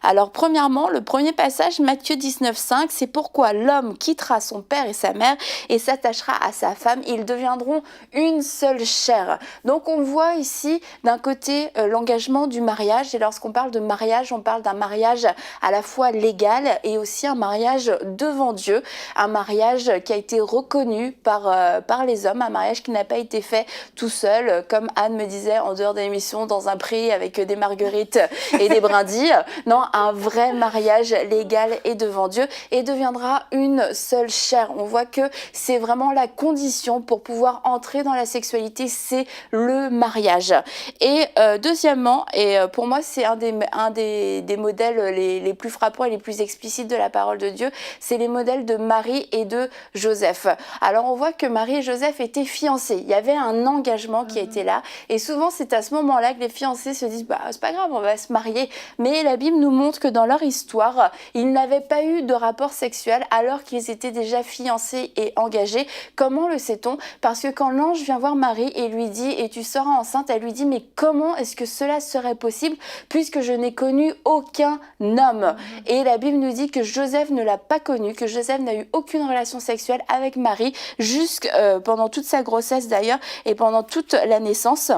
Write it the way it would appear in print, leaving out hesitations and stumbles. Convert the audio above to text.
Alors premièrement, le premier passage, Matthieu 19,5, c'est pourquoi l'homme quittera son père et sa mère et s'attachera à sa femme, ils deviendront une seule chair. Donc on voit ici d'un côté l'engagement du mariage, et lorsqu'on parle de mariage, on parle d'un mariage à la fois légal et aussi un mariage devant Dieu, un mariage qui a été reconnu par les hommes, un mariage qui n'a pas été fait tout seul, comme Anne me disait en dehors de l'émission, dans un pré avec des marguerites et des brindilles. Non, un vrai mariage légal et devant Dieu, et deviendra une seule chair. On voit que c'est vraiment la condition pour pouvoir entrer dans la sexualité, c'est le mariage. Et deuxièmement, et pour moi c'est un des modèles les plus frappants et les plus explicites de la parole de Dieu, c'est les modèles de Marie et de Joseph. Alors on voit que Marie et Joseph étaient fiancés, il y avait un engagement qui était là, et souvent c'est à ce moment-là que les fiancés se disent bah c'est pas grave, on va se marier, mais la Bible nous montre que dans leur histoire, ils n'avaient pas eu de rapport sexuel alors qu'ils étaient déjà fiancés et engagés. Comment le sait-on? Parce que quand l'ange vient voir Marie et lui dit et tu seras enceinte, elle lui dit mais comment est-ce que cela serait possible puisque je n'ai connu aucun homme? Et la Bible nous dit que Joseph ne l'a pas connu, que Joseph n'a eu aucune relation sexuelle avec Marie pendant toute sa grossesse d'ailleurs et pendant toute la naissance.